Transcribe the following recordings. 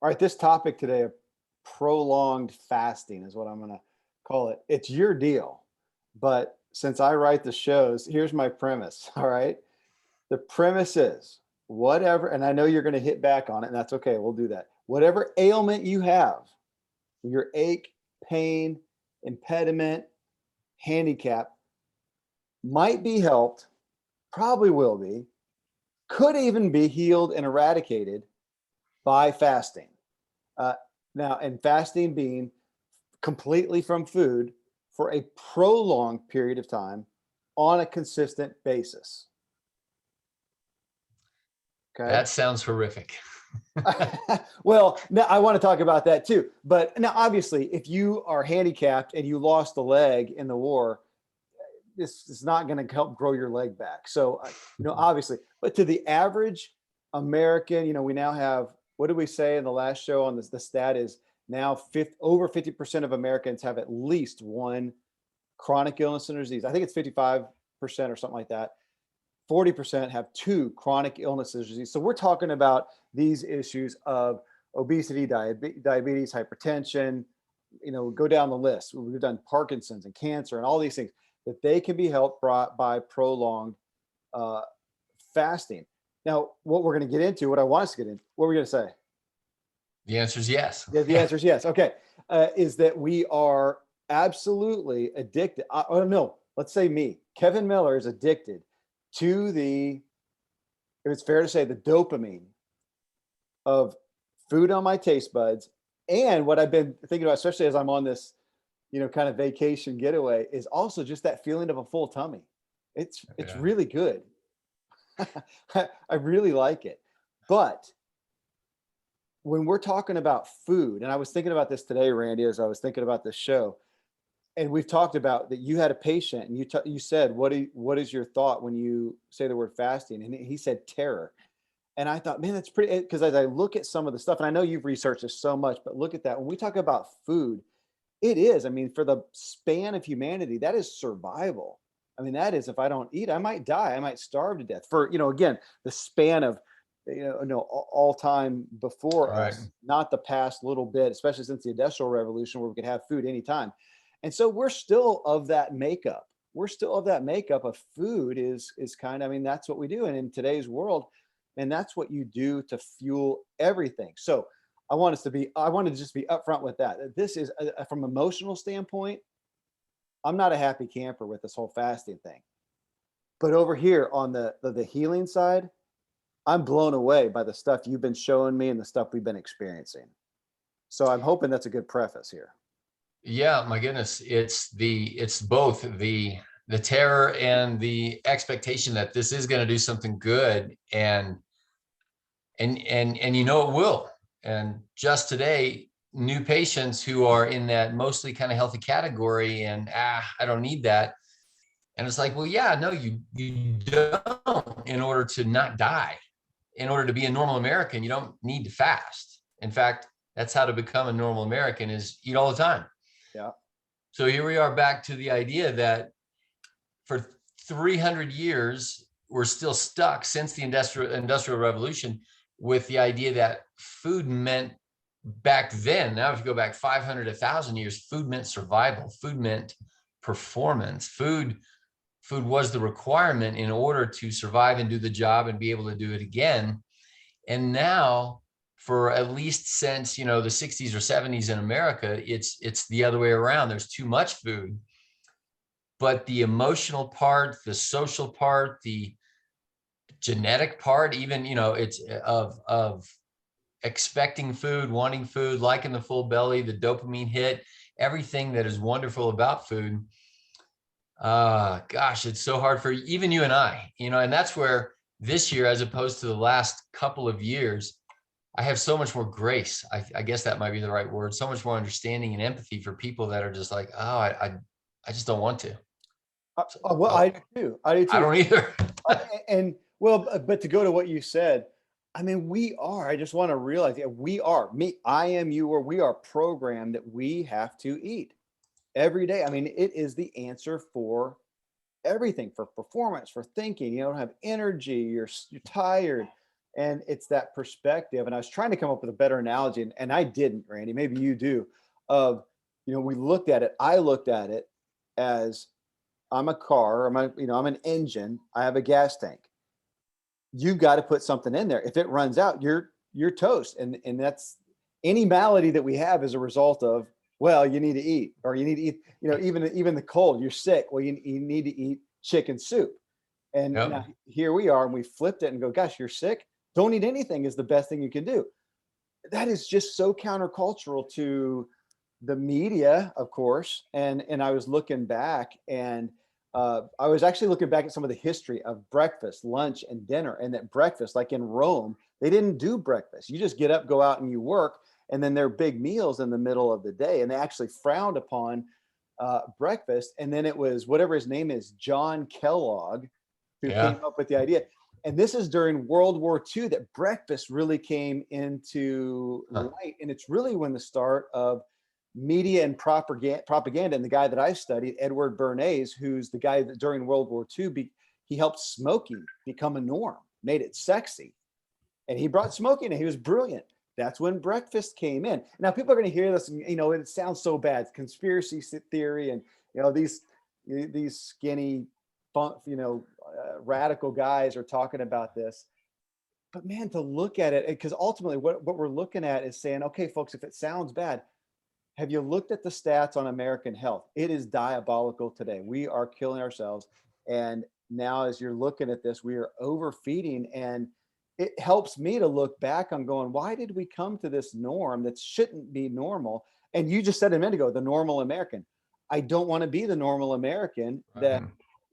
All right, this topic today of prolonged fasting is what I'm going to call it. It's your deal. But since I write the shows, here's my premise. All right. The premise is whatever, and I know you're going to hit back on it, and that's okay. We'll do that. Whatever ailment you have, your ache, pain, impediment, handicap, might be helped, probably will be, could even be healed and eradicated by fasting. Uh, Now, and fasting being completely from food for a prolonged period of time on a consistent basis. Okay. That sounds horrific. Well, now I want to talk about that too. But now, obviously, if you are handicapped and you lost a leg in the war, this is not going to help grow your leg back. So, obviously, but to the average American, we now have, what did we say in the last show on this? The stat is now over 50% of Americans have at least one chronic illness and disease. I think it's 55% or something like that. 40% have two chronic illnesses, disease. So we're talking about these issues of obesity, diabetes, hypertension, go down the list. We've done Parkinson's and cancer and all these things that they can be helped by prolonged fasting. Now, what we're going to get into, what I want us to get into, what we're going to say? The answer is yes. Yeah, the answer is yes. Okay. Is that we are absolutely addicted. No, let's say me. Kevin Miller is addicted to if it's fair to say, the dopamine of food on my taste buds. And what I've been thinking about, especially as I'm on this, kind of vacation getaway, is also just that feeling of a full tummy. It's really good. I really like it. But when we're talking about food, and I was thinking about this today, Randy, as I was thinking about this show, and we've talked about that you had a patient and you said, what is your thought when you say the word fasting? And he said terror. And I thought, man, that's pretty, because as I look at some of the stuff, and I know you've researched this so much, but look at that. When we talk about food, it is, for the span of humanity, that is survival. That is, if I don't eat, I might die. I might starve to death for, again, the span of, all time before us, not the past little bit, especially since the Industrial Revolution, where we could have food anytime. And so we're still of that makeup. We're still of that makeup of food is kind of, that's what we do. And in today's world, and that's what you do to fuel everything. So I want to just be upfront with that. This is from an emotional standpoint, I'm not a happy camper with this whole fasting thing. But over here on the healing side, I'm blown away by the stuff you've been showing me and the stuff we've been experiencing. So I'm hoping that's a good preface here. Yeah, my goodness, it's both the terror and the expectation that this is going to do something good, and it will. And just today, new patients who are in that mostly kind of healthy category, and I don't need that. And it's like, well, yeah, no, you don't. In order to not die, in order to be a normal American, you don't need to fast. In fact, that's how to become a normal American, is eat all the time. Yeah. So here we are back to the idea that for 300 years, we're still stuck since the Industrial Revolution with the idea that food meant back then. Now, if you go back 500, 1,000 years, food meant survival. Food meant performance. Food was the requirement in order to survive and do the job and be able to do it again. And now, for at least since, the 60s or 70s in America, it's the other way around. There's too much food, but the emotional part, the social part, the genetic part, even, it's of expecting food, wanting food, liking the full belly, the dopamine hit, everything that is wonderful about food. Gosh, it's so hard for even you and I, and that's where this year, as opposed to the last couple of years, I have so much more grace. I guess that might be the right word. So much more understanding and empathy for people that are just like, oh, I just don't want to. Well, I do too. I don't either. But to go to what you said, I just want to realize, I am you, or we are programmed that we have to eat every day. It is the answer for everything, for performance, for thinking. You don't have energy, you're tired. And it's that perspective. And I was trying to come up with a better analogy, and I didn't, Randy, maybe you do, of, we looked at it. I looked at it as I'm a car, I'm an engine. I have a gas tank. You've got to put something in there. If it runs out, you're toast. And that's any malady that we have as a result of, well, you need to eat, or you need to eat, even the cold, you're sick. Well, you need to eat chicken soup. And Yep. now here we are, and we flipped it and go, gosh, you're sick. Don't eat anything is the best thing you can do. That is just so countercultural to the media, of course. And I was looking back, and I was actually looking back at some of the history of breakfast, lunch, and dinner. And that breakfast, like in Rome, they didn't do breakfast. You just get up, go out, and you work. And then there are big meals in the middle of the day. And they actually frowned upon breakfast. And then it was whatever his name is, John Kellogg, who Yeah. came up with the idea. And this is during World War II that breakfast really came into light. And it's really when the start of media and propaganda. And the guy that I studied, Edward Bernays, who's the guy that during World War II, he helped smoking become a norm, made it sexy. And he brought smoking, and he was brilliant. That's when breakfast came in. Now people are going to hear this, and it sounds so bad, conspiracy theory, and these skinny, radical guys are talking about this. But man, to look at it, because ultimately what we're looking at is saying, okay, folks, if it sounds bad, have you looked at the stats on American health? It is diabolical today. We are killing ourselves. And now as you're looking at this, we are overfeeding, and it helps me to look back on going, why did we come to this norm that shouldn't be normal? And you just said a minute ago, the normal American. I don't want to be the normal American that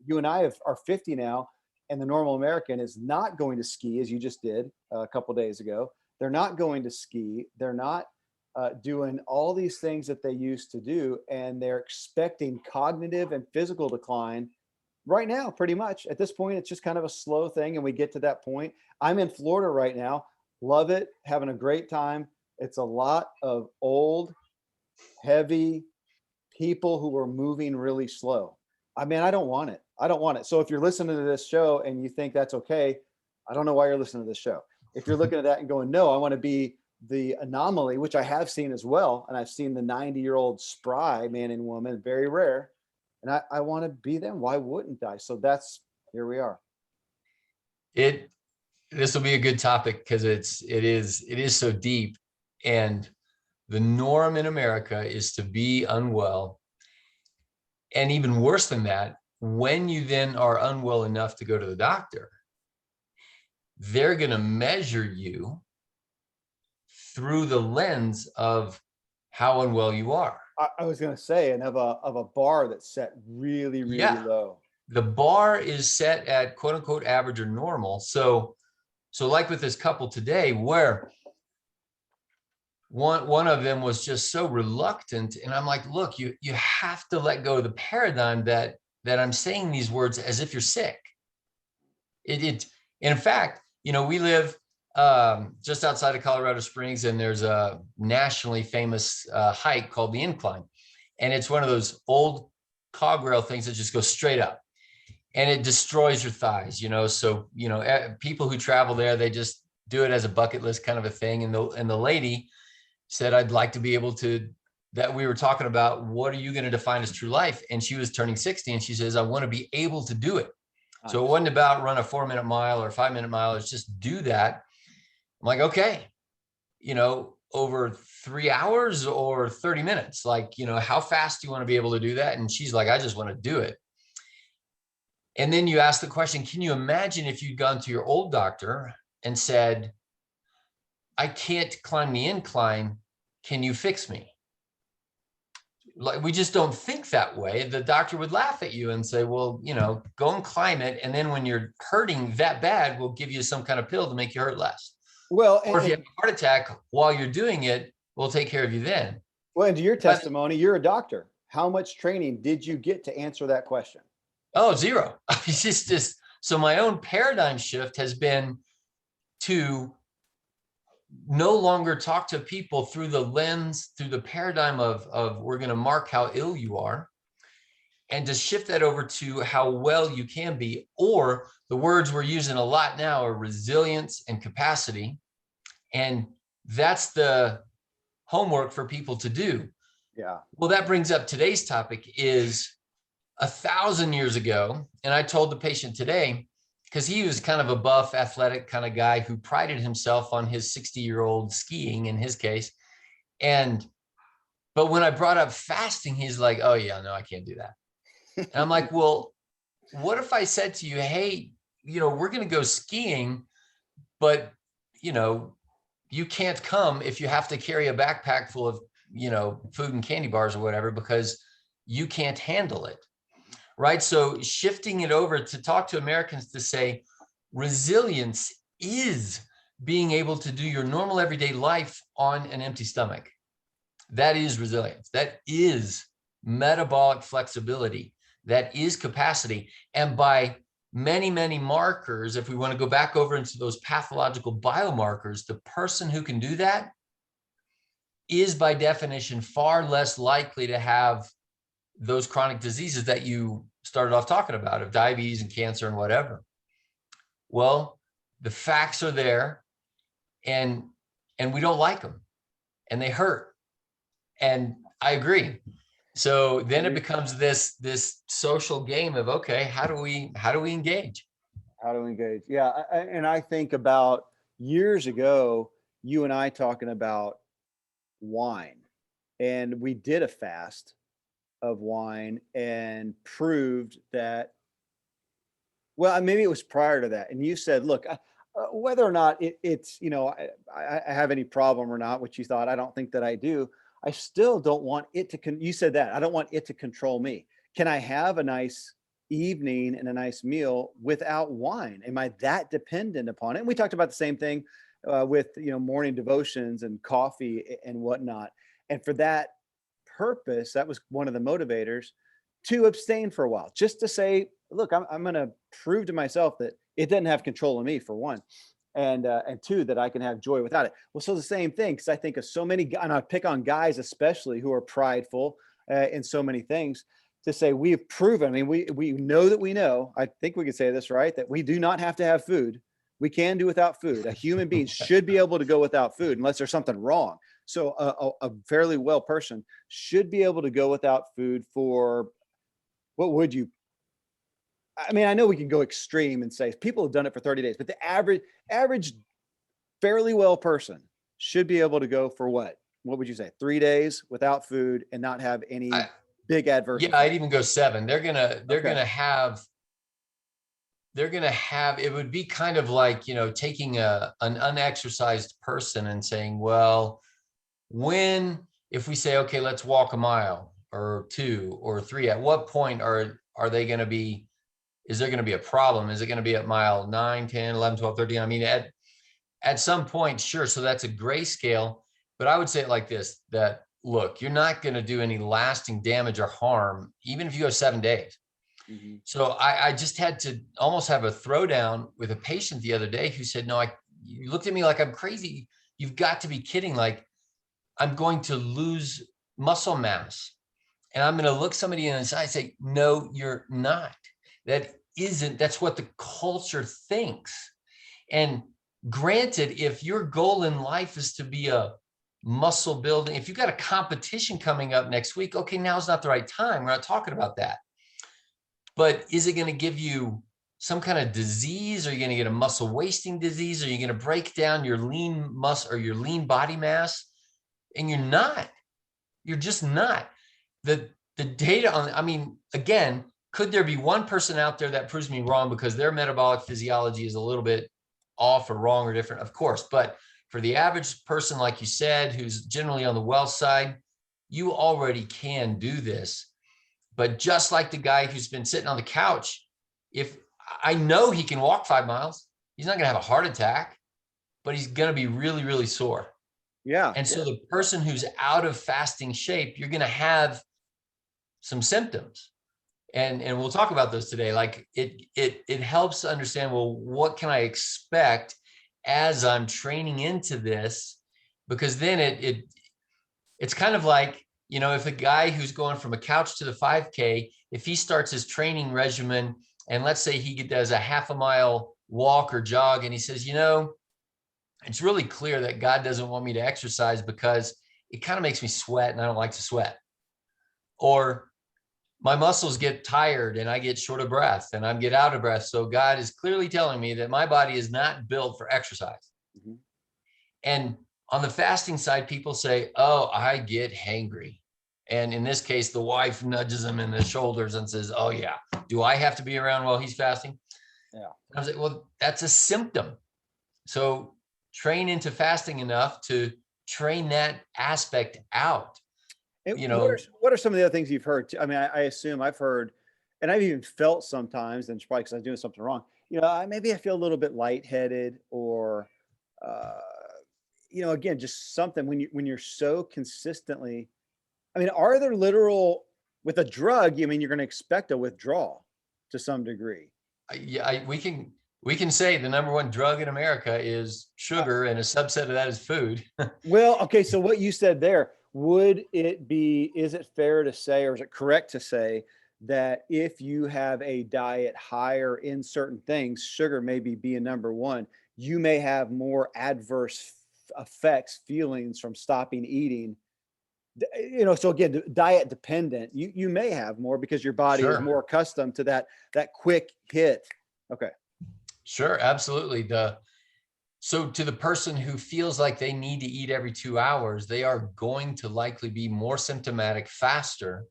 you and I are 50 now, and the normal American is not going to ski, as you just did a couple of days ago. They're not going to ski. They're not doing all these things that they used to do, and they're expecting cognitive and physical decline right now. Pretty much at this point, it's just kind of a slow thing, and we get to that point. I'm in Florida right now. Love it. Having a great time. It's a lot of old, heavy people who are moving really slow. I mean, I don't want it. I don't want it. So if you're listening to this show and you think that's okay, I don't know why you're listening to this show. If you're looking at that and going, no, I want to be the anomaly, which I have seen as well. And I've seen the 90-year-old spry man and woman, very rare. And I want to be them. Why wouldn't I? So here we are. This will be a good topic because it is so deep. And the norm in America is to be unwell. And even worse than that, when you then are unwell enough to go to the doctor, they're going to measure you through the lens of how unwell you are. I was going to say, and of a bar that's set really, really low. The bar is set at quote unquote average or normal. So like with this couple today, where one of them was just so reluctant, and I'm like, look, you have to let go of the paradigm that I'm saying these words as if you're sick. In fact, we live just outside of Colorado Springs, and there's a nationally famous hike called the Incline. And it's one of those old cog rail things that just goes straight up, and it destroys your thighs, So, people who travel there, they just do it as a bucket list kind of a thing. And the lady said, I'd like to be able to, that we were talking about, what are you going to define as true life? And she was turning 60, and she says, I want to be able to do it. Nice. So it wasn't about run a 4-minute mile or 5-minute mile. It's just do that. I'm like, okay, over 3 hours or 30 minutes, how fast do you want to be able to do that? And she's like, I just want to do it. And then you ask the question, can you imagine if you'd gone to your old doctor and said, I can't climb the incline, can you fix me? Like, we just don't think that way. The doctor would laugh at you and say, well, go and climb it. And then when you're hurting that bad, we'll give you some kind of pill to make you hurt less. Well, or if you have a heart attack while you're doing it, we'll take care of you then. Well, and to your testimony, you're a doctor. How much training did you get to answer that question? Oh, zero. It's just so my own paradigm shift has been to no longer talk to people through the lens, through the paradigm of we're going to mark how ill you are. and to shift that over to how well you can be, or the words we're using a lot now are resilience and capacity. And that's the homework for people to do. Yeah. Well, that brings up today's topic is 1,000 years ago. And I told the patient today, because he was kind of a buff, athletic kind of guy who prided himself on his 60-year-old skiing in his case. But when I brought up fasting, he's like, oh yeah, no, I can't do that. And I'm like, well, what if I said to you, hey, we're going to go skiing, but, you can't come if you have to carry a backpack full of, food and candy bars or whatever, because you can't handle it. Right. So shifting it over to talk to Americans to say resilience is being able to do your normal everyday life on an empty stomach. That is resilience. That is metabolic flexibility. That is capacity. And by many, many markers, if we want to go back over into those pathological biomarkers, the person who can do that is by definition far less likely to have those chronic diseases that you started off talking about, of diabetes and cancer and whatever. Well, the facts are there, and we don't like them, and they hurt. And I agree. So then it becomes this social game of, okay, how do we engage? How to engage. Yeah. And I think about years ago, you and I talking about wine, and we did a fast of wine and proved that, well, maybe it was prior to that. And you said, look, whether or not it's, I have any problem or not, which you thought, I don't think that I do. I still don't want it to, you said that, I don't want it to control me. Can I have a nice evening and a nice meal without wine? Am I that dependent upon it? And we talked about the same thing with, morning devotions and coffee and whatnot. And for that purpose, that was one of the motivators to abstain for a while, just to say, look, I'm going to prove to myself that it doesn't have control of me, for one. And two, that I can have joy without it. Well, so the same thing, because I think of so many, and I pick on guys especially who are prideful in so many things, to say we've proven. I mean, we know that we know. I think we could say this, right? That we do not have to have food. We can do without food. A human being should be able to go without food unless there's something wrong. So a fairly well person should be able to go without food for, what would you? I mean, I know we can go extreme and say people have done it for 30 days, but the average fairly well person should be able to go for what? What would you say? 3 days without food and not have any big adverse. Yeah, I'd even go 7. They're gonna have, it would be kind of like, taking an unexercised person and saying, well, if we say, okay, let's walk a mile or 2 or 3, at what point are they going to be, is there going to be a problem? Is it going to be at mile 9, 10, 11, 12, 13? I mean, at some point, sure. So that's a grayscale, but I would say it like this, that look, you're not going to do any lasting damage or harm, even if you go 7 days. Mm-hmm. So I just had to almost have a throwdown with a patient the other day who said, no, you looked at me like I'm crazy. You've got to be kidding. Like, I'm going to lose muscle mass. And I'm going to look somebody in the eye and say, no, you're not. That's what the culture thinks. And granted, if your goal in life is to be a muscle building, if you've got a competition coming up next week, okay, now's not the right time. We're not talking about that. But is it going to give you some kind of disease? Are you going to get a muscle wasting disease? Are you going to break down your lean muscle or your lean body mass? And you're just not. The data on, I mean, again, could there be one person out there that proves me wrong because their metabolic physiology is a little bit off or wrong or different? Of course. But for the average person, like you said, who's generally on the well side, you already can do this. But just like the guy who's been sitting on the couch, if I know he can walk 5 miles, he's not going to have a heart attack, but he's going to be really, really sore. Yeah. And so the person who's out of fasting shape, you're going to have some symptoms. And we'll talk about those today. Like it helps to understand, well, what can I expect as I'm training into this? Because then it's kind of like, if a guy who's going from a couch to the 5K, if he starts his training regimen, and let's say he does a half a mile walk or jog, and he says, it's really clear that God doesn't want me to exercise because it kind of makes me sweat and I don't like to sweat. Or my muscles get tired and I get short of breath and I get out of breath. So God is clearly telling me that my body is not built for exercise. Mm-hmm. And on the fasting side, people say, oh, I get hangry. And in this case, the wife nudges him in the shoulders and says, oh yeah, do I have to be around while he's fasting? Yeah. I was like, well, that's a symptom. So train into fasting enough to train that aspect out. What are some of the other things you've heard? I mean, I assume I've heard, and I've even felt sometimes, and it's probably because I'm doing something wrong. Maybe I feel a little bit lightheaded, or again, just something when you're so consistently. I mean, are there literal with a drug? I mean, you're going to expect a withdrawal to some degree. Yeah, we can say the number one drug in America is sugar, and a subset of that is food. Well, okay. So what you said there, is it fair to say, or is it correct to say that if you have a diet higher in certain things, sugar maybe being number one, you may have more adverse effects, feelings from stopping eating? So again, diet dependent, you may have more because your body is more accustomed to that quick hit. Okay. Sure, absolutely. So to the person who feels like they need to eat every 2 hours, they are going to likely be more symptomatic faster.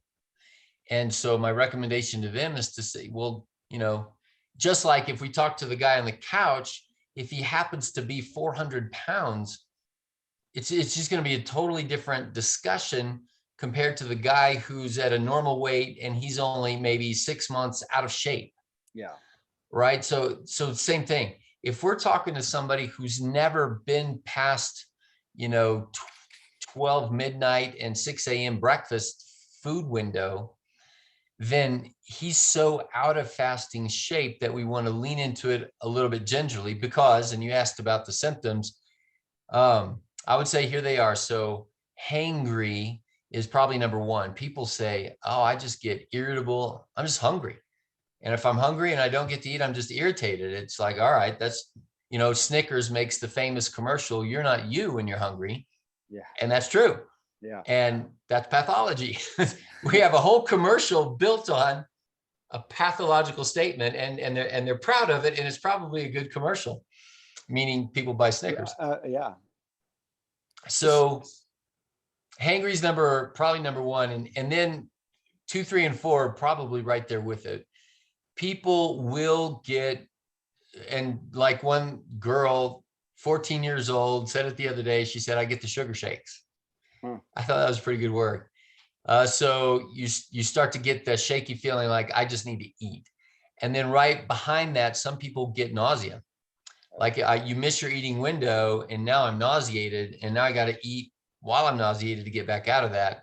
And so my recommendation to them is to say, well, just like if we talk to the guy on the couch, if he happens to be 400 pounds, it's just going to be a totally different discussion compared to the guy who's at a normal weight and he's only maybe 6 months out of shape. Yeah. Right. So same thing. If we're talking to somebody who's never been past, 12 midnight and 6 a.m. breakfast food window, then he's so out of fasting shape that we want to lean into it a little bit gingerly because, and you asked about the symptoms, I would say here they are. So hangry is probably number one. People say, oh, I just get irritable. I'm just hungry. And if I'm hungry and I don't get to eat, I'm just irritated. It's like, all right, that's, Snickers makes the famous commercial, you're not you when you're hungry. Yeah. And that's true. Yeah. And that's pathology. We have a whole commercial built on a pathological statement and they're proud of it. And it's probably a good commercial, meaning people buy Snickers. Yeah. So hangry is probably number one. And then 2, 3, and 4 are probably right there with it. People will get, and like one girl, 14 years old, said it the other day. She said, I get the sugar shakes. I thought that was a pretty good word. So you start to get the shaky feeling like I just need to eat. And then right behind that, some people get nausea. Like you miss your eating window and now I'm nauseated and now I got to eat while I'm nauseated to get back out of that.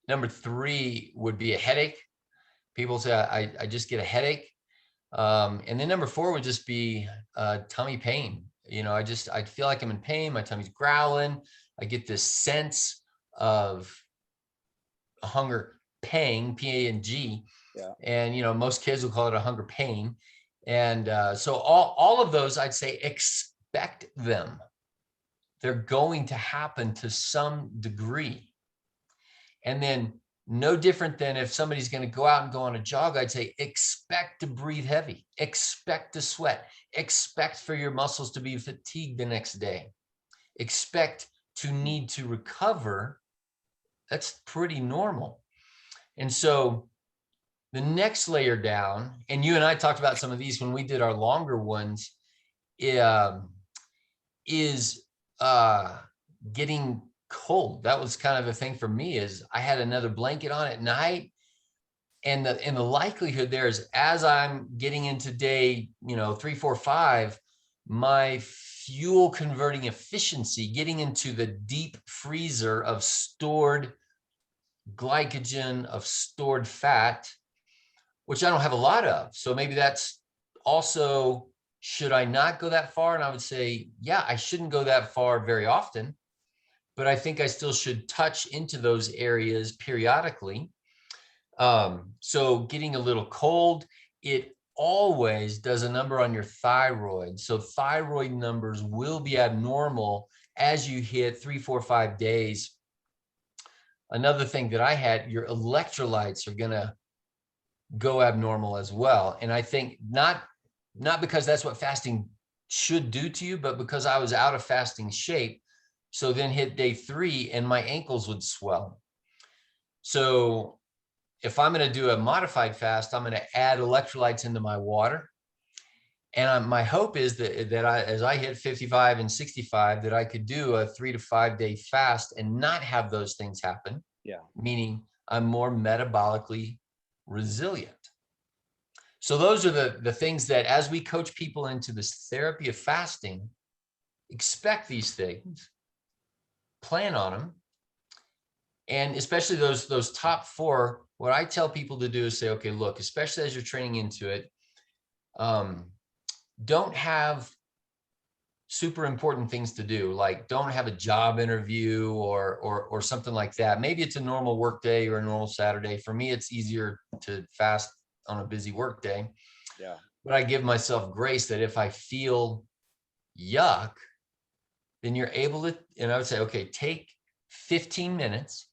Number 3 would be a headache. People say, I just get a headache. And then number 4 would just be tummy pain. I feel like I'm in pain. My tummy's growling. I get this sense of a hunger pang, P-A-N-G. Yeah. And, most kids will call it a hunger pain. And so all of those, I'd say, expect them. They're going to happen to some degree. And then no different than if somebody's going to go out and go on a jog, I'd say expect to breathe heavy, expect to sweat, expect for your muscles to be fatigued the next day, expect to need to recover. That's pretty normal. And so the next layer down, and you and I talked about some of these when we did our longer ones, is getting cold. That was kind of the thing for me, is I had another blanket on at night. And the likelihood there is as I'm getting into day, 3, 4, 5, my fuel converting efficiency, getting into the deep freezer of stored glycogen, of stored fat, which I don't have a lot of. So maybe that's also, should I not go that far? And I would say, yeah, I shouldn't go that far very often. but I think I still should touch into those areas periodically. So getting a little cold, it always does a number on your thyroid. So thyroid numbers will be abnormal as you hit 3, 4, 5 days. Another thing that I had, your electrolytes are gonna go abnormal as well. And I think not because that's what fasting should do to you, but because I was out of fasting shape. So then hit day 3 and my ankles would swell. So if I'm going to do a modified fast, I'm going to add electrolytes into my water. And my hope is that as I hit 55 and 65, that I could do a 3 to 5 day fast and not have those things happen. Yeah. Meaning I'm more metabolically resilient. So those are the things that, as we coach people into this therapy of fasting, expect these things, plan on them. And especially those top 4, what I tell people to do is say, okay, look, especially as you're training into it, don't have super important things to do. Like don't have a job interview or something like that. Maybe it's a normal work day or a normal Saturday. For me, it's easier to fast on a busy work day. Yeah. But I give myself grace that if I feel yuck, then you're able to, and I would say, okay, take 15 minutes,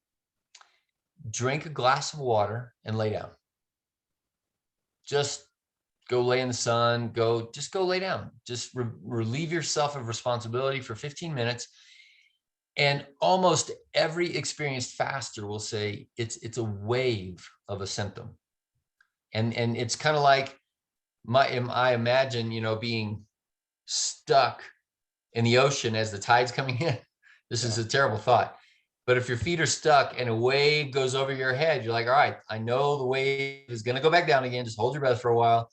drink a glass of water and lay down. Just go lay in the sun, just go lay down. Just relieve yourself of responsibility for 15 minutes. And almost every experienced faster will say it's a wave of a symptom. And it's kind of like I imagine, being stuck in the ocean as the tide's coming in. This is a terrible thought. But if your feet are stuck and a wave goes over your head, you're like, all right, I know the wave is going to go back down again. Just hold your breath for a while.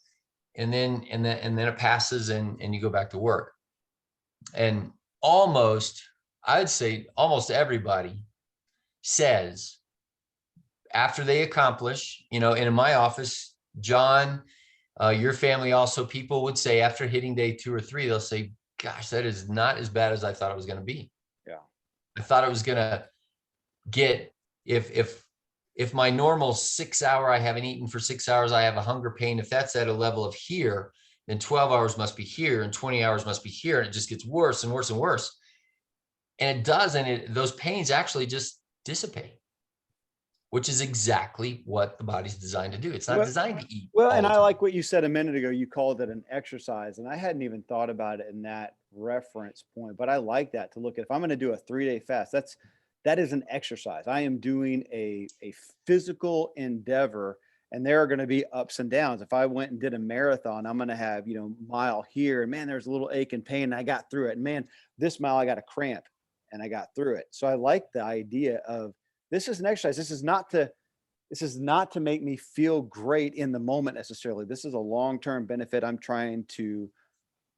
And then it passes and you go back to work. And I'd say almost everybody says after they accomplish, and in my office, John, your family also, people would say after hitting day 2 or 3, they'll say, gosh, that is not as bad as I thought it was going to be. Yeah. I thought it was going to get, if my normal 6 hour, I haven't eaten for 6 hours, I have a hunger pain. If that's at a level of here, then 12 hours must be here and 20 hours must be here. And it just gets worse and worse and worse. And it does. And those pains actually just dissipate, which is exactly what the body's designed to do. It's not designed to eat. Well, and I like what you said a minute ago. You called it an exercise, and I hadn't even thought about it in that reference point, but I like that to look at. If I'm going to do a 3-day fast, that is an exercise. I am doing a physical endeavor, and there are going to be ups and downs. If I went and did a marathon, I'm going to have, mile here, and man, there's a little ache and pain, and I got through it. And man, this mile I got a cramp, and I got through it. So I like the idea of this is an exercise. This is not to make me feel great in the moment necessarily. This is a long-term benefit. I'm trying to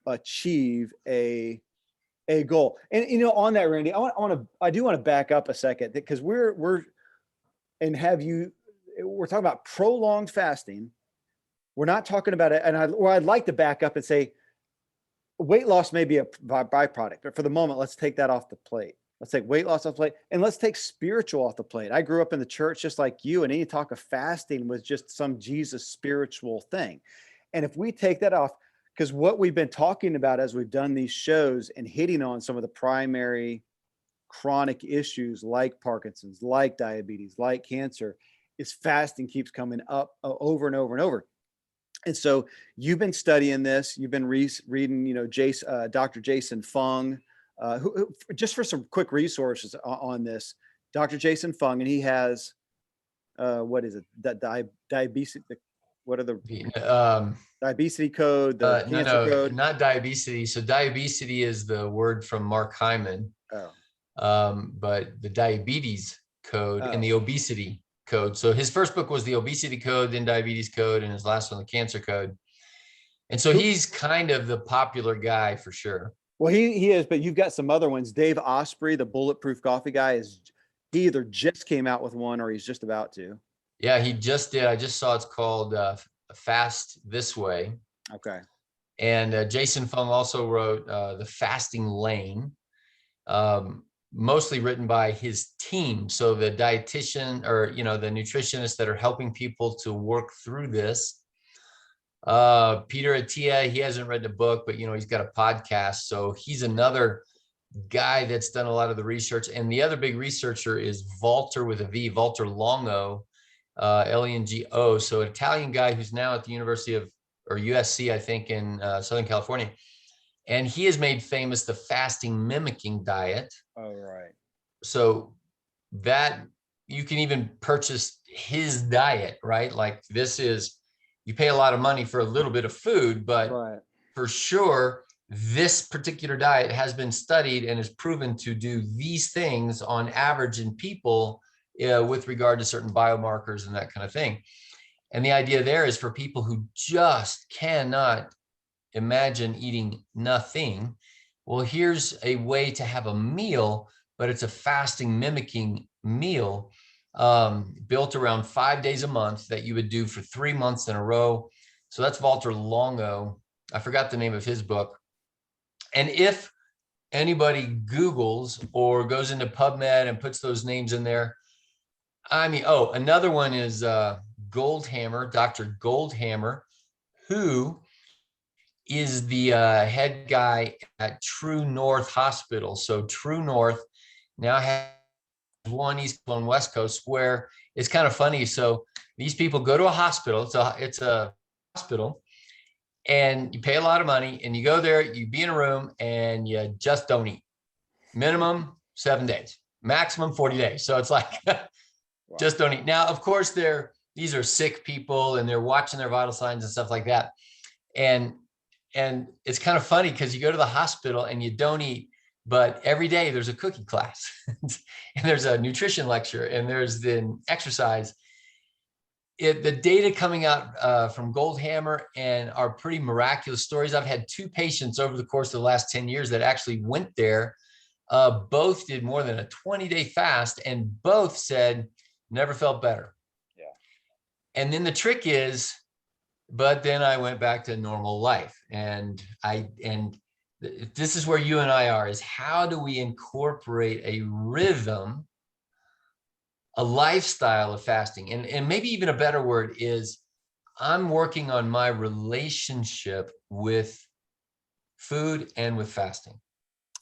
achieve a goal. And on that, Randy, I do want to back up a second because we're talking about prolonged fasting. We're not talking about it. And I'd like to back up and say weight loss may be a byproduct, but for the moment, let's take that off the plate. Let's take weight loss off the plate, and let's take spiritual off the plate. I grew up in the church just like you, and any talk of fasting was just some Jesus spiritual thing. And if we take that off, because what we've been talking about as we've done these shows and hitting on some of the primary chronic issues like Parkinson's, like diabetes, like cancer, is fasting keeps coming up over and over and over. And so you've been studying this, you've been reading, Dr. Jason Fung, who just for some quick resources on this, Dr. Jason Fung, and he has, what is it? That diabetes. What are the diabetes code? The cancer code? Not diabetes. So diabetes is the word from Mark Hyman. But the diabetes code and the obesity code. So his first book was the obesity code, then diabetes code, and his last one, the cancer code. And so he's kind of the popular guy for sure. Well, he is, but you've got some other ones. Dave Osprey, the bulletproof coffee guy, he either just came out with one or he's just about to. Yeah, he just did. I just saw it's called Fast This Way. Okay. And Jason Fung also wrote The Fasting Lane. mostly written by his team. So the dietitian or, the nutritionists that are helping people to work through this. Peter Attia, he hasn't read the book, but he's got a podcast. So he's another guy that's done a lot of the research. And the other big researcher is Walter with a V, Walter Longo, Lengo. So an Italian guy who's now at the University of, or USC, I think, in Southern California. And he has made famous the fasting mimicking diet. Oh, right. So that you can even purchase his diet, right? Like you pay a lot of money for a little bit of food, but Right. for sure, this particular diet has been studied and is proven to do these things on average in people with regard to certain biomarkers and that kind of thing. And the idea there is for people who just cannot imagine eating nothing. Well, here's a way to have a meal, but it's a fasting mimicking meal built around 5 days a month that you would do for 3 months in a row. So that's Walter Longo. I forgot the name of his book. And if anybody Googles or goes into PubMed and puts those names in there, another one is Goldhammer, Dr. Goldhammer, who is the head guy at True North Hospital. So True North now has one East Coast and West Coast, where it's kind of funny. So these people go to a hospital. It's a hospital, and you pay a lot of money, and you go there, you be in a room, and you just don't eat. Minimum 7 days, maximum 40 days. So it's like, just don't eat. Now, of course, these are sick people, and they're watching their vital signs and stuff like that. And it's kind of funny because you go to the hospital and you don't eat, but every day there's a cooking class and there's a nutrition lecture and there's the exercise. The data coming out from Goldhammer and are pretty miraculous stories. I've had 2 patients over the course of the last 10 years that actually went there. Both did more than a 20-day fast, and both said never felt better. Yeah. And then the trick is, but then I went back to normal life. And this is where you and I are, is how do we incorporate a rhythm, a lifestyle of fasting? And maybe even a better word is, I'm working on my relationship with food and with fasting.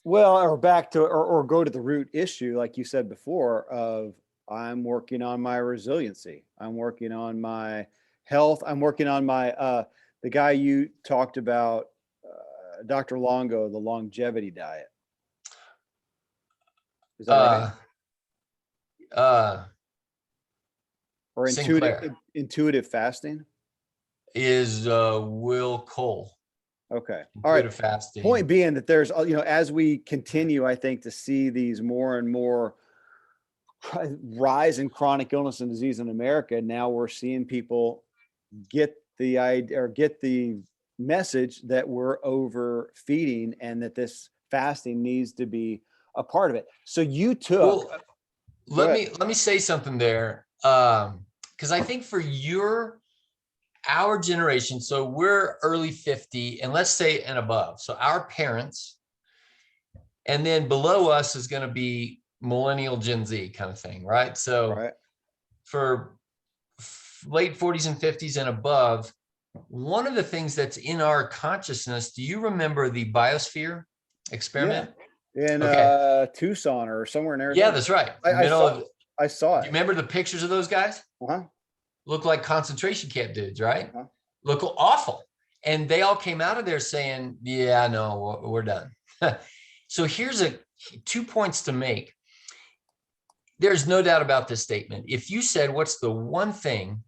Well, or back to, or go to the root issue, like you said before, of I'm working on my resiliency. I'm working on my health. I'm working on my, the guy you talked about, Dr. Longo, the longevity diet. Is that right? Or intuitive fasting? Is Will Cole. Okay. All right. Fasting. Point being that there's, as we continue, I think, to see these more and more rise in chronic illness and disease in America, now we're seeing people get the idea or get the message that we're overfeeding and that this fasting needs to be a part of it. So you took. Well, let me say something there, because I think for our generation, so we're early 50 and let's say and above. So our parents, and then below us is going to be millennial Gen Z kind of thing, right? So for late 40s and 50s and above, one of the things that's in our consciousness, do you remember the Biosphere Experiment? Yeah. In Tucson or somewhere in Arizona. Yeah, that's right. I saw it. Do you remember the pictures of those guys? Uh-huh. Look like concentration camp dudes, right? Uh-huh. Look awful. And they all came out of there saying, yeah, no, we're done. So here's 2 points to make. There's no doubt about this statement. If you said, what's the one thing,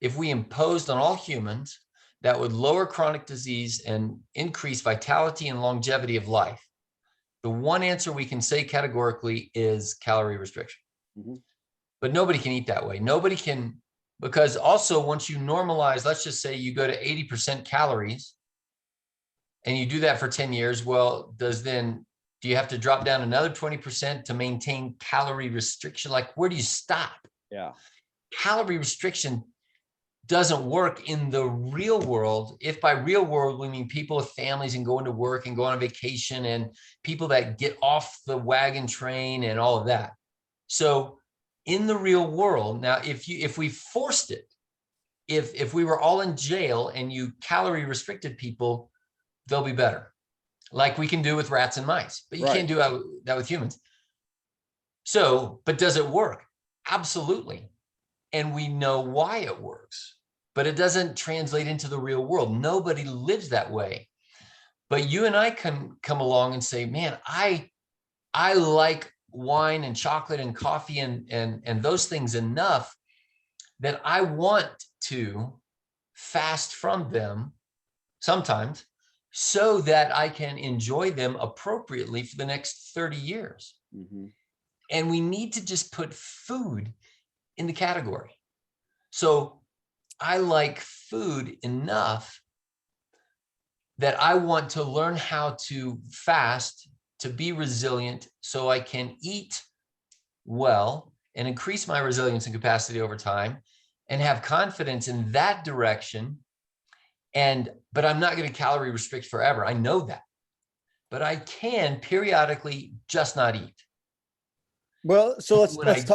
if we imposed on all humans, that would lower chronic disease and increase vitality and longevity of life, the one answer we can say categorically is calorie restriction. Mm-hmm. But nobody can eat that way. Nobody can, because also once you normalize, let's just say you go to 80% calories and you do that for 10 years, well, do you have to drop down another 20% to maintain calorie restriction? Like, where do you stop? Yeah. Calorie restriction doesn't work in the real world. If by real world, we mean people with families and going to work and going on vacation and people that get off the wagon train and all of that. So in the real world, now, if we forced it, if we were all in jail and you calorie restricted people, they'll be better. Like we can do with rats and mice, but you can't do that with humans. So, but does it work? Absolutely. And we know why it works, but it doesn't translate into the real world. Nobody lives that way. But you and I can come along and say, man, I like wine and chocolate and coffee and those things enough that I want to fast from them sometimes so that I can enjoy them appropriately for the next 30 years. Mm-hmm. And we need to just put food in the category. So I like food enough that I want to learn how to fast, to be resilient, so I can eat well and increase my resilience and capacity over time and have confidence in that direction. But I'm not going to calorie restrict forever. I know that. But I can periodically just not eat. Well, so let's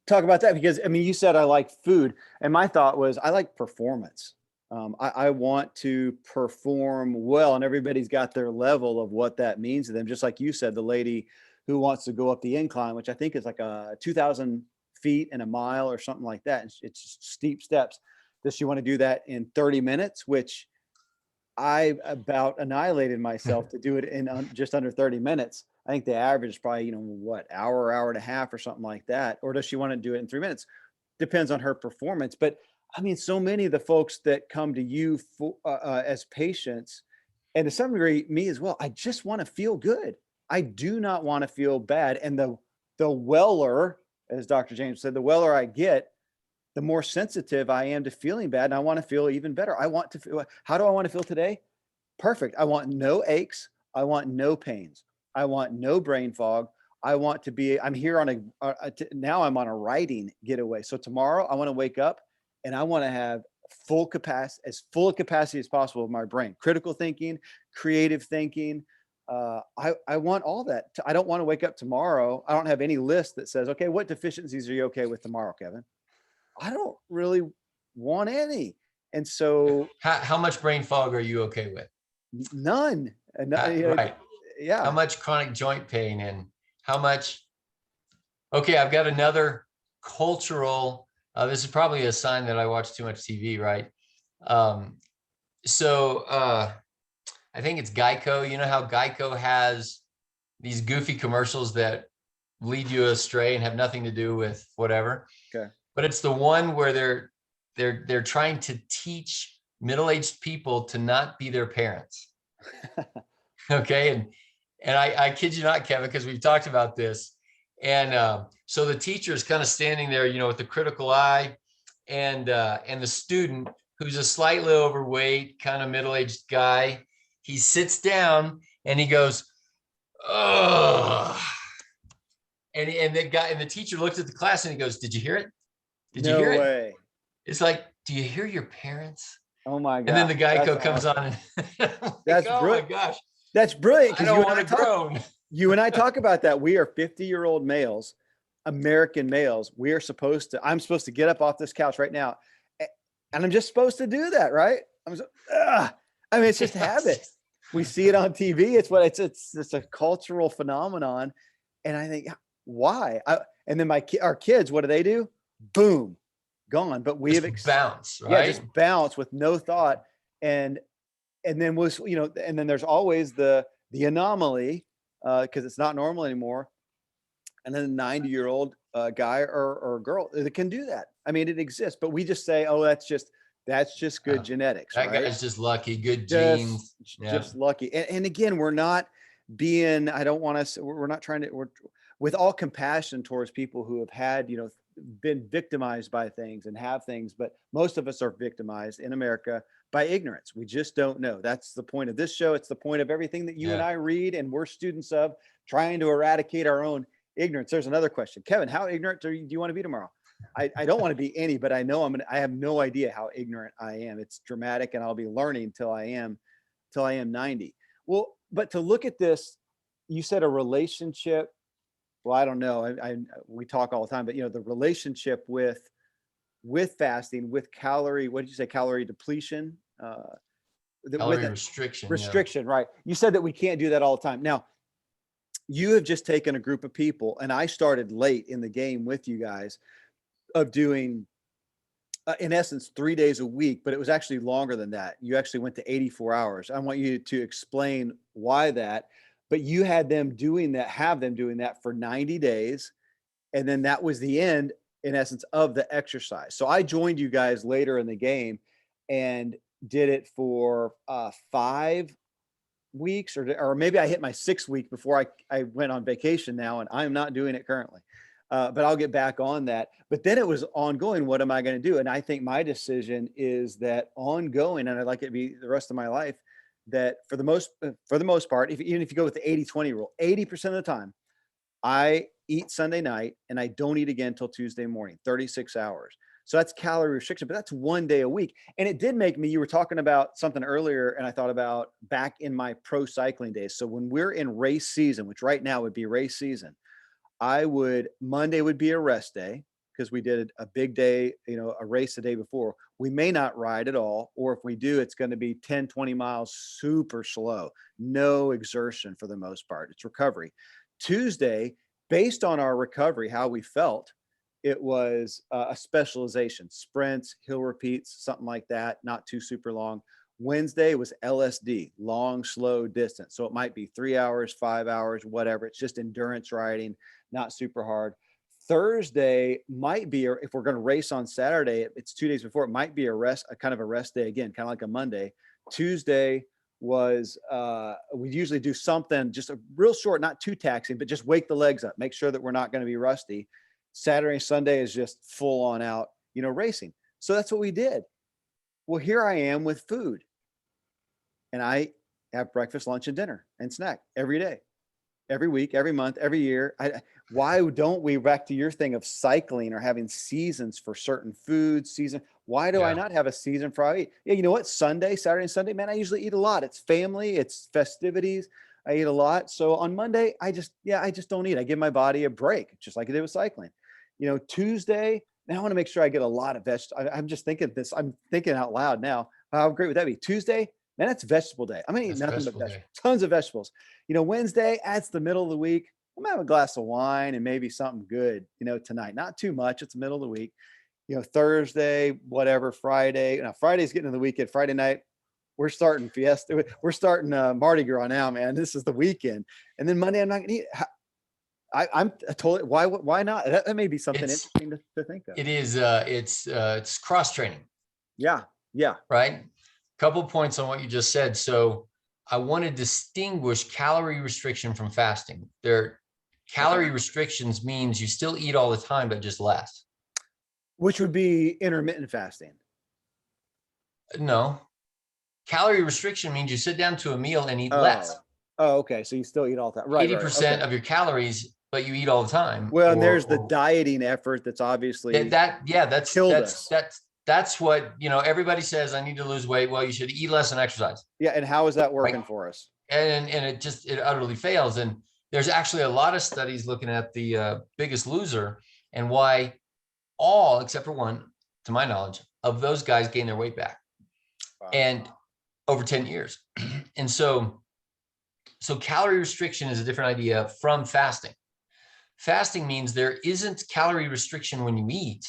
talk about that, because I mean, you said I like food, and my thought was I like performance. I want to perform well, and everybody's got their level of what that means to them. Just like you said, the lady who wants to go up the incline, which I think is like 2,000 feet in a mile or something like that. It's steep steps. Does she want to do that in 30 minutes? Which I about annihilated myself to do it in just under 30 minutes. I think the average is probably, hour and a half or something like that. Or does she want to do it in 3 minutes? Depends on her performance. But I mean, so many of the folks that come to you as patients, and to some degree me as well, I just want to feel good. I do not want to feel bad. And the weller, as Dr. James said, the weller I get, the more sensitive I am to feeling bad. And I want to feel even better. I want to feel, how do I want to feel today? Perfect. I want no aches. I want no pains. I want no brain fog. I want to be, I'm here on now I'm on a writing getaway. So tomorrow I want to wake up and I want to have full capacity as possible of my brain, critical thinking, creative thinking. I want all that. I don't want to wake up tomorrow. I don't have any list that says, okay, what deficiencies are you okay with tomorrow, Kevin? I don't really want any. And so how much brain fog are you okay with? None. Right. Yeah. How much chronic joint pain and how much? Okay, I've got another cultural, this is probably a sign that I watch too much TV, right? I think it's Geico. You know how Geico has these goofy commercials that lead you astray and have nothing to do with whatever. Okay. But it's the one where they're trying to teach middle-aged people to not be their parents. Okay. And I kid you not, Kevin, because we've talked about this. And so the teacher is kind of standing there, with the critical eye, and the student, who's a slightly overweight, kind of middle-aged guy, he sits down and he goes, "Ugh." And the teacher looked at the class and he goes, "Did you hear it? Did you hear it?" No way. It's like, do you hear your parents? Oh my God. And then the Geico comes on and that's oh my gosh. That's brilliant. I don't want to groan. You and I talk about that. We are 50-year-old males, American males. I'm supposed to get up off this couch right now. And I'm just supposed to do that, right? It's just habit. We see it on TV. It's a cultural phenomenon. And I think, why? And then our kids, what do? Boom, gone. But we have bounce, right? Yeah, just bounce with no thought. And then and then there's always the anomaly, because it's not normal anymore. And then a 90-year-old guy or girl that can do that. I mean, it exists, but we just say, oh, that's just good genetics. That right? guy's just lucky, good genes. Just lucky. And again, we're not being, we're not trying to, we're with all compassion towards people who have had, been victimized by things and have things, but most of us are victimized in America by ignorance. We just don't know. That's the point of this show. It's the point of everything that you and I read, and we're students of, trying to eradicate our own ignorance. There's another question. Kevin, how ignorant do you want to be tomorrow? I don't want to be any, but I know I have no idea how ignorant I am. It's dramatic, and I'll be learning till I am 90. Well, but to look at this, you said a relationship. Well, I don't know. We talk all the time, but the relationship with fasting, with calorie, what did you say? Calorie depletion, with Calorie restriction. Yeah. restriction, right? You said that we can't do that all the time. Now, you have just taken a group of people, and I started late in the game with you guys of doing, in essence, 3 days a week, but it was actually longer than that. You actually went to 84 hours. I want you to explain why that, but you had them doing that, have them doing that for 90 days. And then that was the end, in essence, of the exercise. So I joined you guys later in the game and did it for 5 weeks, or maybe I hit my 6th week before I went on vacation now, and I'm not doing it currently. But I'll get back on that. But then it was ongoing. What am I going to do? And I think my decision is that ongoing, and I'd like it to be the rest of my life, that for the most part, even if you go with the 80-20 rule, 80% of the time, I eat Sunday night and I don't eat again until Tuesday morning, 36 hours. So that's calorie restriction, but that's 1 day a week. And it did make me, you were talking about something earlier, and I thought about back in my pro cycling days. So when we're in race season, which right now would be race season, Monday would be a rest day because we did a big day, a race the day before. We may not ride at all, or if we do, it's going to be 10, 20 miles, super slow, no exertion for the most part. It's recovery. Tuesday, based on our recovery, how we felt, it was a specialization, sprints, hill repeats, something like that, not too super long. Wednesday was LSD, long, slow distance. So it might be 3 hours, 5 hours, whatever. It's just endurance riding, not super hard. Thursday might be, or if we're going to race on Saturday, it's 2 days before, it might be a kind of a rest day again, kind of like a Monday. Tuesday was, we usually do something just a real short, not too taxing, but just wake the legs up, make sure that we're not going to be rusty. Saturday, Sunday is just full on out, racing. So that's what we did. Well, here I am with food, and I have breakfast, lunch, and dinner and snack every day, every week, every month, every year. Why don't we, back to your thing of cycling or having seasons for certain foods, why do I not have a season for I eat? Yeah, you know what? Saturday and Sunday, man, I usually eat a lot. It's family, it's festivities. I eat a lot. So on Monday, I just don't eat. I give my body a break, just like I did with cycling. Tuesday, man, I want to make sure I get a lot of vegetables. I'm just thinking this. I'm thinking out loud now. How great would that be? Tuesday, man, that's vegetable day. I'm going to eat nothing but vegetables, tons of vegetables. Wednesday, that's the middle of the week. I'm going to have a glass of wine and maybe something good, tonight. Not too much. It's the middle of the week. Thursday, whatever, Friday. Now, Friday's getting to the weekend. Friday night, we're starting Fiesta. We're starting Mardi Gras now, man. This is the weekend. And then Monday, I'm not going to eat. I'm totally, why not? That may be something interesting to think of. It is, it's cross training. Yeah. Right. Couple points on what you just said. So I want to distinguish calorie restriction from fasting. Calorie restrictions means you still eat all the time, but just less. Which would be intermittent fasting. No. Calorie restriction means you sit down to a meal and eat less. Oh, okay. So you still eat all the time. Right. 80% of your calories, but you eat all the time. Well, and there's the dieting effort that's obviously that's what, everybody says, I need to lose weight. Well, you should eat less and exercise. Yeah. And how is that working for us? And it utterly fails. And there's actually a lot of studies looking at the Biggest Loser and why all, except for one, to my knowledge, of those guys gain their weight back. Wow. And over 10 years. And so calorie restriction is a different idea from fasting. Fasting means there isn't calorie restriction when you eat,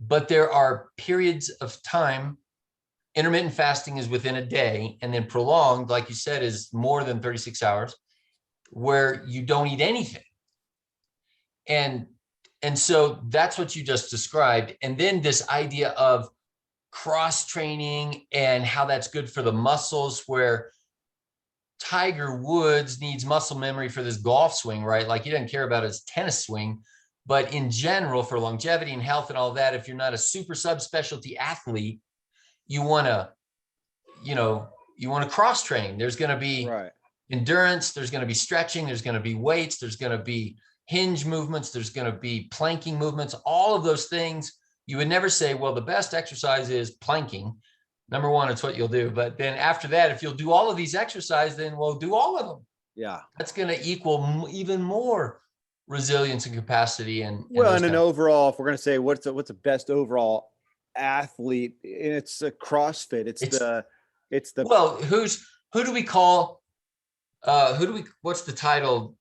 but there are periods of time. Intermittent fasting is within a day, and then prolonged, like you said, is more than 36 hours, where you don't eat anything. And so that's what you just described. And then this idea of cross training and how that's good for the muscles, where Tiger Woods needs muscle memory for this golf swing, right? Like he doesn't care about his tennis swing, but in general, for longevity and health and all that, if you're not a super subspecialty athlete, you want to cross train. There's going to be endurance, there's going to be stretching, there's going to be weights, there's going to be hinge movements, there's going to be planking movements, all of those things. You would never say, well, the best exercise is planking. Number one, it's what you'll do. But then after that, if you'll do all of these exercises, then we'll do all of them. Yeah. That's going to equal even more resilience and capacity. And well, and an overall, if we're going to say what's the best overall athlete, it's a CrossFit. It's the well, who do we call what's the title?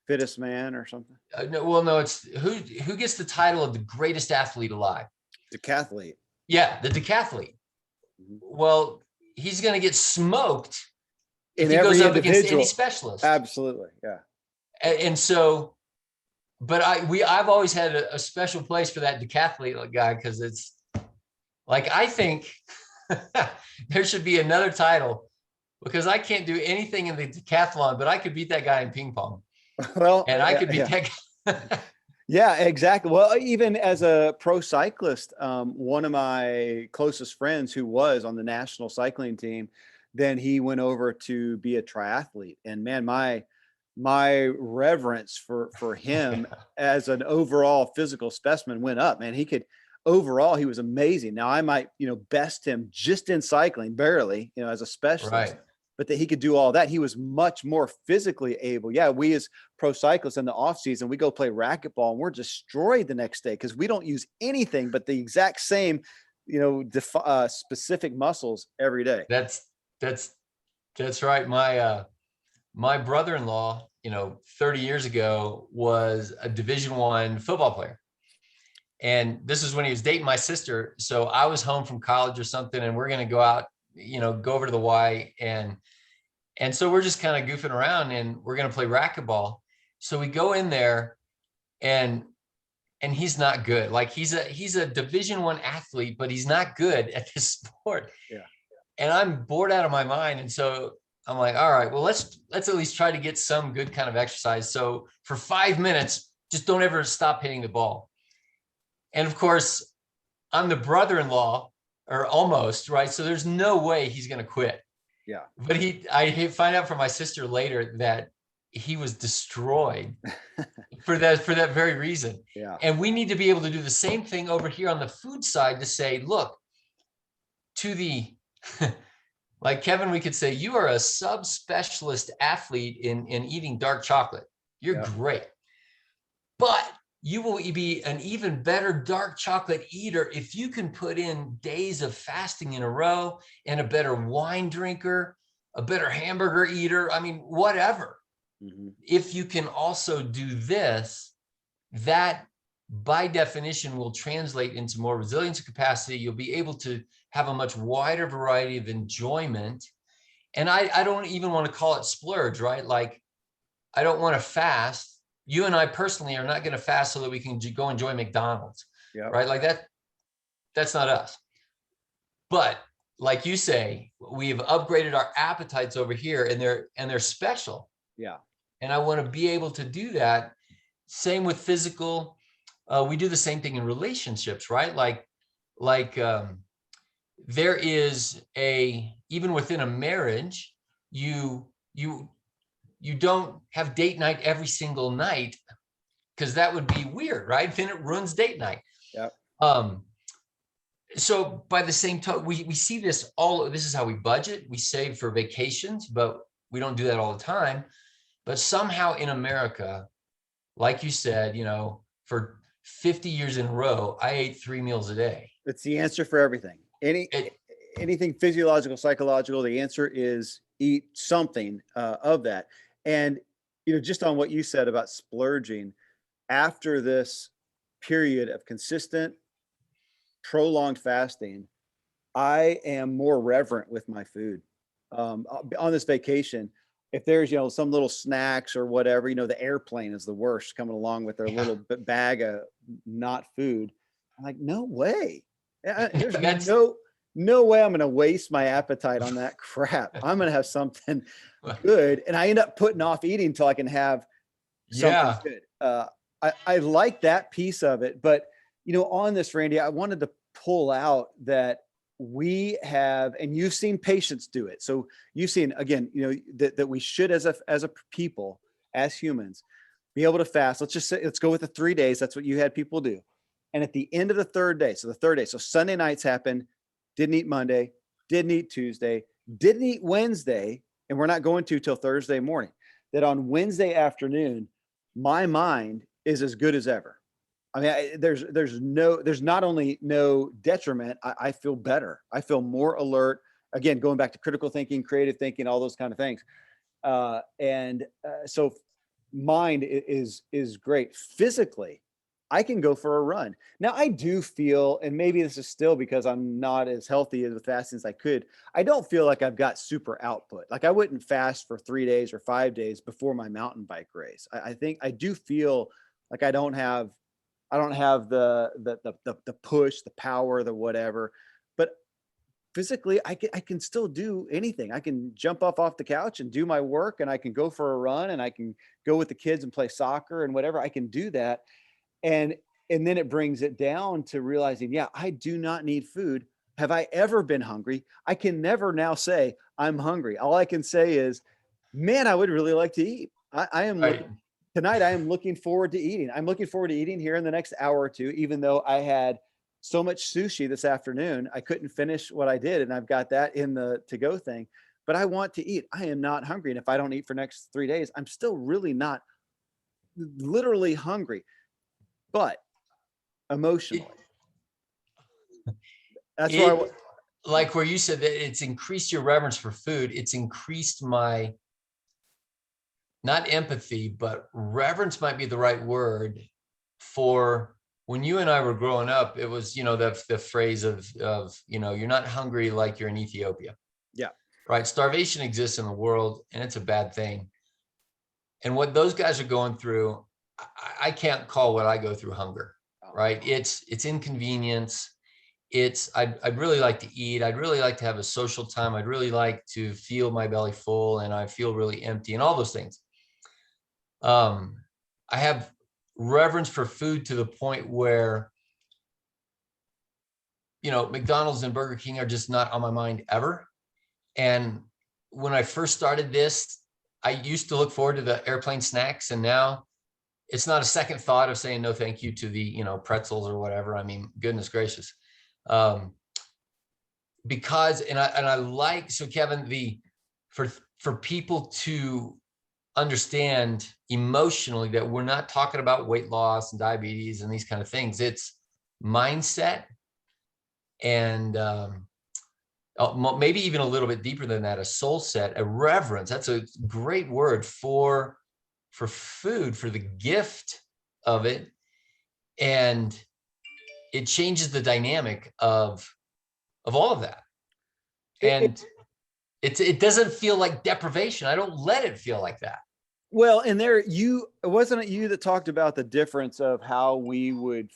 Fittest man or something? No, it's who gets the title of the greatest athlete alive? Decathlete. Yeah, the decathlete. Mm-hmm. Well, he's going to get smoked if he goes up against any specialist. Absolutely, yeah. And so, but I've always had a special place for that decathlete guy, because it's like, I think there should be another title, because I can't do anything in the decathlon, but I could beat that guy in ping pong. Well, and I could beat that guy. Yeah, exactly. Well, even as a pro cyclist, one of my closest friends who was on the national cycling team, then he went over to be a triathlete. And man, my reverence for him as an overall physical specimen went up. Man, overall, he was amazing. Now I might, best him just in cycling, barely, as a specialist. Right. But that he could do all that. He was much more physically able. Yeah, we as pro cyclists in the off season, we go play racquetball and we're destroyed the next day because we don't use anything but the exact same, specific muscles every day. That's right. My brother-in-law, 30 years ago was a Division I football player. And this is when he was dating my sister. So I was home from college or something, and we're going to go out, go over to the Y, and so we're just kind of goofing around, and we're going to play racquetball. So we go in there, and he's not good. Like he's a Division I athlete, but he's not good at this sport. Yeah. And I'm bored out of my mind. And so I'm like, all right, well, let's at least try to get some good kind of exercise. So for 5 minutes, just don't ever stop hitting the ball. And of course, I'm the brother-in-law, or almost, right? So there's no way he's going to quit. Yeah. But I find out from my sister later that he was destroyed for that very reason. Yeah. And we need to be able to do the same thing over here on the food side to say, look, to the, like Kevin, we could say, you are a subspecialist athlete in eating dark chocolate. You're great. But you will be an even better dark chocolate eater if you can put in days of fasting in a row, and a better wine drinker, a better hamburger eater. I mean, whatever. Mm-hmm. If you can also do this, that by definition will translate into more resilience and capacity. You'll be able to have a much wider variety of enjoyment. And I don't even want to call it splurge, right? Like, I don't want to fast. You and I personally are not going to fast so that we can go enjoy McDonald's, right? Like that's not us. But like you say, we've upgraded our appetites over here, and they're special. Yeah. And I want to be able to do that. Same with physical. We do the same thing in relationships, right? Like there is even within a marriage, you don't have date night every single night, because that would be weird, right? Then it ruins date night. Yep. So by the same token, we see this this is how we budget. We save for vacations, but we don't do that all the time. But somehow in America, like you said, for 50 years in a row, I ate 3 meals a day. It's the answer for everything. Anything physiological, psychological, the answer is eat something of that. And, just on what you said about splurging, after this period of consistent, prolonged fasting, I am more reverent with my food. On this vacation, if there's, some little snacks or whatever, the airplane is the worst, coming along with their little bag of not food. I'm like, no way. There's no way I'm going to waste my appetite on that crap. I'm going to have something good. And I end up putting off eating until I can have something good. I like that piece of it. But, on this, Randy, I wanted to pull out that we have, and you've seen patients do it. So you've seen, again, that we should, as a people, as humans, be able to fast. Let's just say, let's go with the 3 days. That's what you had people do. And at the end of the third day, so the third day, so Sunday nights happened, didn't eat Monday, didn't eat Tuesday, didn't eat Wednesday, and we're not going to till Thursday morning. That on Wednesday afternoon, my mind is as good as ever. I mean, there's not only no detriment, I feel better. I feel more alert. Again, going back to critical thinking, creative thinking, all those kind of things. So mind is great. Physically, I can go for a run. Now I do feel, and maybe this is still because I'm not as healthy as with fasting as I could. I don't feel like I've got super output. Like I wouldn't fast for 3 days or 5 days before my mountain bike race. I think I do feel like I don't have the push, the power, the whatever, but physically I can still do anything. I can jump off the couch and do my work, and I can go for a run, and I can go with the kids and play soccer and whatever. I can do that. And and then it brings it down to realizing, yeah, I do not need food. Have I ever been hungry? I can never now say I'm hungry. All I can say is, man, I would really like to eat. I am Right. looking tonight. I am looking forward to eating. I'm looking forward to eating here in the next hour or two, even though I had so much sushi this afternoon. I couldn't finish what I did, and I've got that in the to go thing. But I want to eat. I am not hungry. And if I don't eat for next 3 days, I'm still really not literally hungry, but It, emotionally. That's where it like where you said that it's increased your reverence for food. It's increased my, not empathy, but reverence might be the right word for when you and I were growing up. It was, the phrase of, you're not hungry like you're in Ethiopia, yeah. right? Starvation exists in the world and it's a bad thing. And what those guys are going through, I can't call what I go through hunger, right? It's inconvenience. I'd really like to eat. I'd really like to have a social time. I'd really like to feel my belly full, and I feel really empty and all those things. I have reverence for food to the point where, McDonald's and Burger King are just not on my mind ever. And when I first started this, I used to look forward to the airplane snacks, and now it's not a second thought of saying no thank you to the, pretzels or whatever. I mean, goodness gracious. Because and I like, so Kevin, for people to understand emotionally that we're not talking about weight loss and diabetes and these kind of things. It's mindset and maybe even a little bit deeper than that, a soul set, a reverence. That's a great word for food, for the gift of it. And it changes the dynamic of all of that. And it doesn't feel like deprivation. I don't let it feel like that. Well, and wasn't it you that talked about the difference of how we would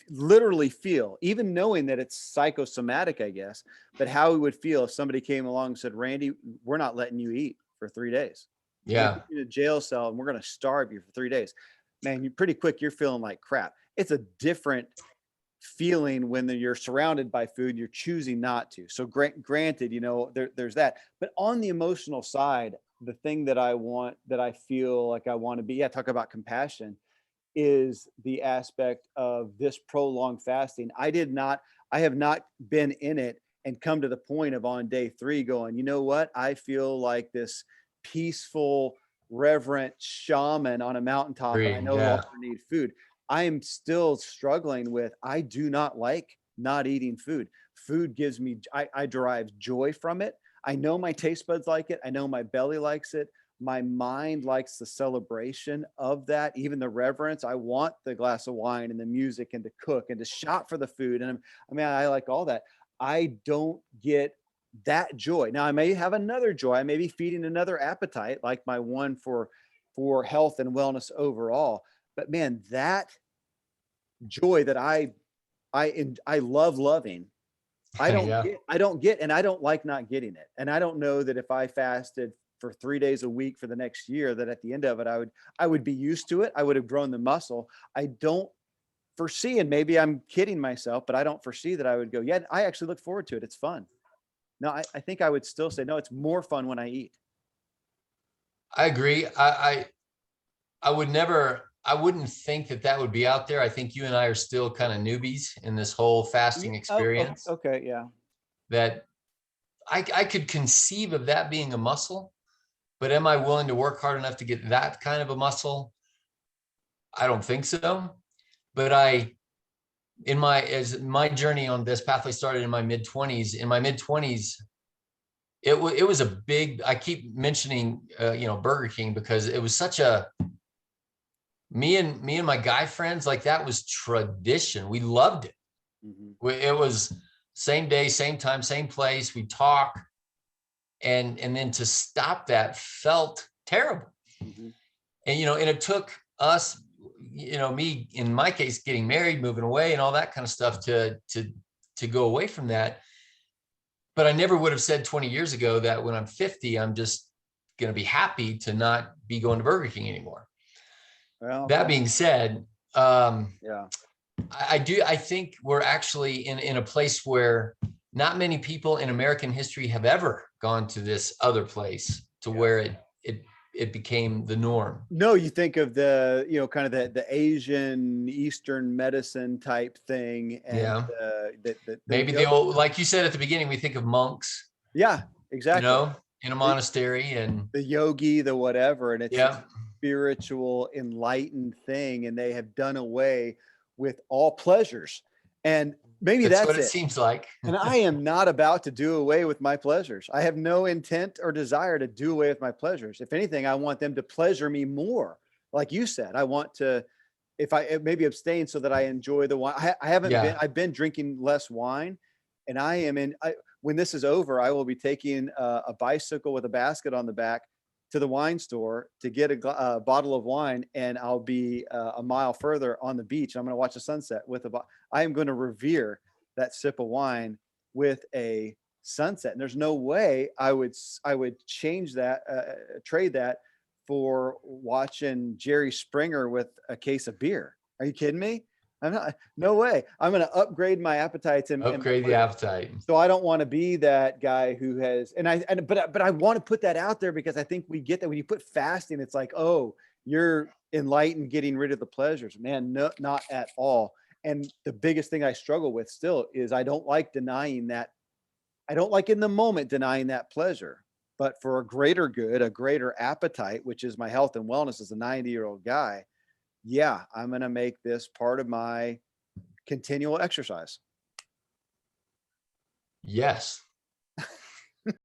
literally feel, even knowing that it's psychosomatic, I guess, but how we would feel if somebody came along and said, Randy, we're not letting you eat for 3 days. We're Yeah. gonna put you in a jail cell and we're going to starve you for 3 days. Man, you pretty quick, you're feeling like crap. It's a different feeling when you're surrounded by food, you're choosing not to. So granted, there's that. But on the emotional side, the thing that I feel like I want to be, talk about compassion, is the aspect of this prolonged fasting. I have not been in it and come to the point of on day 3 going, you know what? I feel like this peaceful, reverent shaman on a mountaintop, and I Agreed. no Yeah. longer need food. I am still struggling with, I do not like not eating food. Food gives me, I derive joy from it. I know my taste buds like it. I know my belly likes it. My mind likes the celebration of that, even the reverence. I want the glass of wine and the music and to cook and to shop for the food. And I like all that. I don't get that joy. Now I may have another joy. I may be feeding another appetite, like my one for health and wellness overall. But man, that joy that I love loving, Yeah. I don't get, and I don't like not getting it. And I don't know that if I fasted for 3 days a week for the next year, that at the end of it, I would be used to it. I would have grown the muscle. I don't foresee, and maybe I'm kidding myself, but I don't foresee that I would go, yeah, I actually look forward to it. It's fun. No, I think I would still say, no, it's more fun when I eat. I agree. I wouldn't think that that would be out there. I think you and I are still kind of newbies in this whole fasting experience. Okay, yeah. That I could conceive of that being a muscle, but am I willing to work hard enough to get that kind of a muscle? I don't think so. But as my journey on this pathway started in my mid-20s, it was a big, I keep mentioning, Burger King, because it was such a, me and my guy friends, like, that was tradition. We loved it. Mm-hmm. It was same day, same time, same place. We talk, and then to stop that felt terrible. Mm-hmm. And and it took us, me in my case, getting married, moving away, and all that kind of stuff to go away from that. But I never would have said 20 years ago that when I'm 50, I'm just going to be happy to not be going to Burger King anymore. Well, that being said, yeah, I think we're actually in a place where not many people in American history have ever gone to this other place to where it became the norm. No, you think of the, kind of the Asian Eastern medicine type thing, and maybe the old, like you said at the beginning, we think of monks. Yeah, exactly. In a monastery, and the yogi, the whatever, and it's a spiritual, enlightened thing, and they have done away with all pleasures, and maybe that's what it it seems like. And I am not about to do away with my pleasures. I have no intent or desire to do away with my pleasures. If anything, I want them to pleasure me more. Like you said, I want to, if I maybe abstain so that I enjoy the wine. I haven't been, I've been drinking less wine, and I am when this is over, I will be taking a bicycle with a basket on the back to the wine store to get a bottle of wine, and I'll be a mile further on the beach. I'm going to watch the sunset I am going to revere that sip of wine with a sunset. And there's no way I would change that, trade that for watching Jerry Springer with a case of beer. Are you kidding me? I'm not, no way. I'm going to upgrade my appetites and upgrade the appetite. So I don't want to be that guy who has, but I want to put that out there, because I think we get that when you put fasting, it's like, oh, you're enlightened, getting rid of the pleasures. Man, no, not at all. And the biggest thing I struggle with still is I don't like denying that. I don't like in the moment denying that pleasure, but for a greater good, a greater appetite, which is my health and wellness as a 90-year-old guy. Yeah, I'm going to make this part of my continual exercise. Yes.